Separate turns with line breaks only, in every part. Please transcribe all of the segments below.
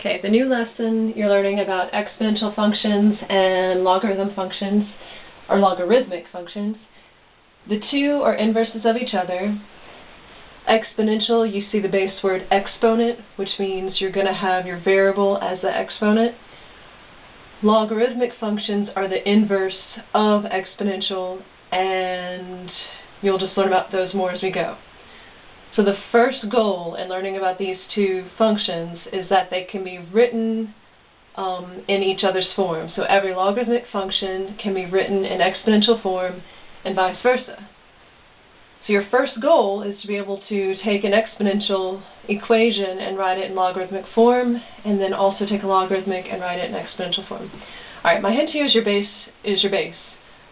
Okay, the new lesson, you're learning about exponential functions and logarithm functions, or logarithmic functions. The two are inverses of each other. Exponential, you see the base word exponent, which means you're going to have your variable as the exponent. Logarithmic functions are the inverse of exponential, and you'll just learn about those more as we go. So the first goal in learning about these two functions is that they can be written in each other's form. So every logarithmic function can be written in exponential form and vice versa. So your first goal is to be able to take an exponential equation and write it in logarithmic form, and then also take a logarithmic and write it in exponential form. Alright, my hint to you is your base.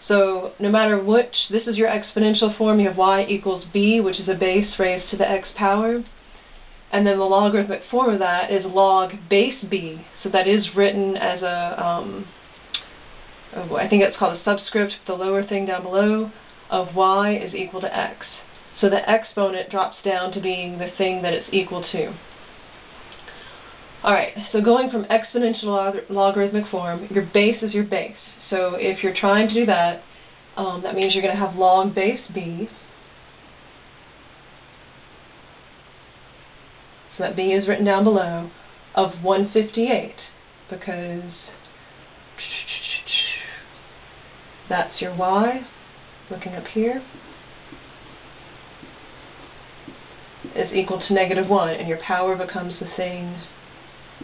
So no matter which, this is your exponential form, you have y equals b, which is a base raised to the x power. And then the logarithmic form of that is log base b. So that is written as a, I think it's called a subscript, the lower thing down below, of y is equal to x. So the exponent drops down to being the thing that it's equal to. Alright, so going from exponential logarithmic form, your base is your base. So if you're trying to do that, that means you're going to have log base b. So that b is written down below, of 158, because that's your y, looking up here, is equal to -1, and your power becomes the thing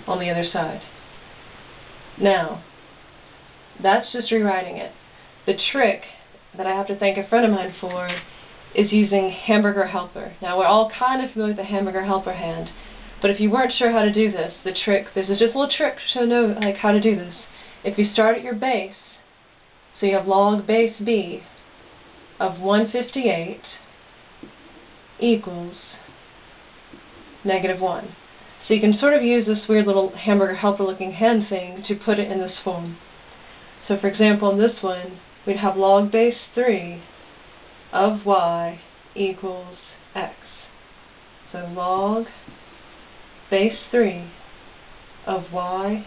on the other side. Now, that's just rewriting it. The trick that I have to thank a friend of mine for is using hamburger helper. Now, we're all kind of familiar with the hamburger helper hand, but if you weren't sure how to do this, this is just a little trick to know like how to do this. If you start at your base, so you have log base b of 158 equals -1. So you can sort of use this weird little hamburger helper looking hand thing to put it in this form. So for example, in this one, we'd have log base 3 of y equals x. So log base 3 of y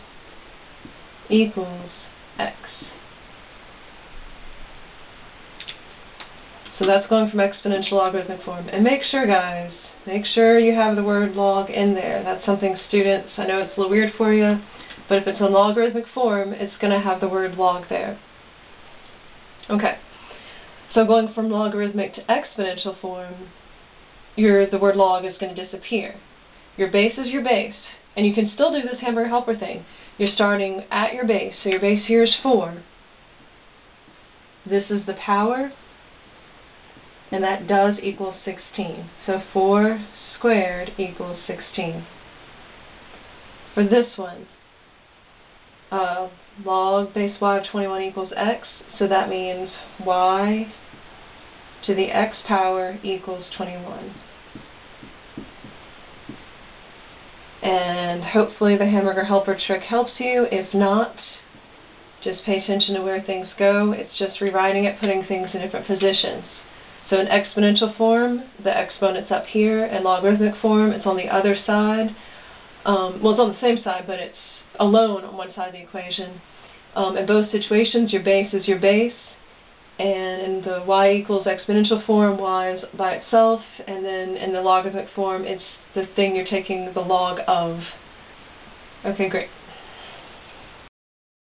equals x. So that's going from exponential logarithmic form. And make sure, guys, make sure you have the word log in there. That's something students, I know it's a little weird for you, but if it's in logarithmic form, it's going to have the word log there. Okay, so going from logarithmic to exponential form, the word log is going to disappear. Your base is your base, and you can still do this hamburger helper thing. You're starting at your base, so your base here is 4. This is the power, and that does equal 16. So 4 squared equals 16. For this one, log base y of 21 equals x, so that means y to the x power equals 21. And hopefully the hamburger helper trick helps you. If not, just pay attention to where things go. It's just rewriting it, putting things in different positions. So in exponential form, the exponent's up here. In logarithmic form, it's on the other side. Well, it's on the same side, but it's alone on one side of the equation. In both situations, your base is your base, and in the y equals exponential form, y is by itself, and then in the logarithmic form, it's the thing you're taking the log of. Okay, great.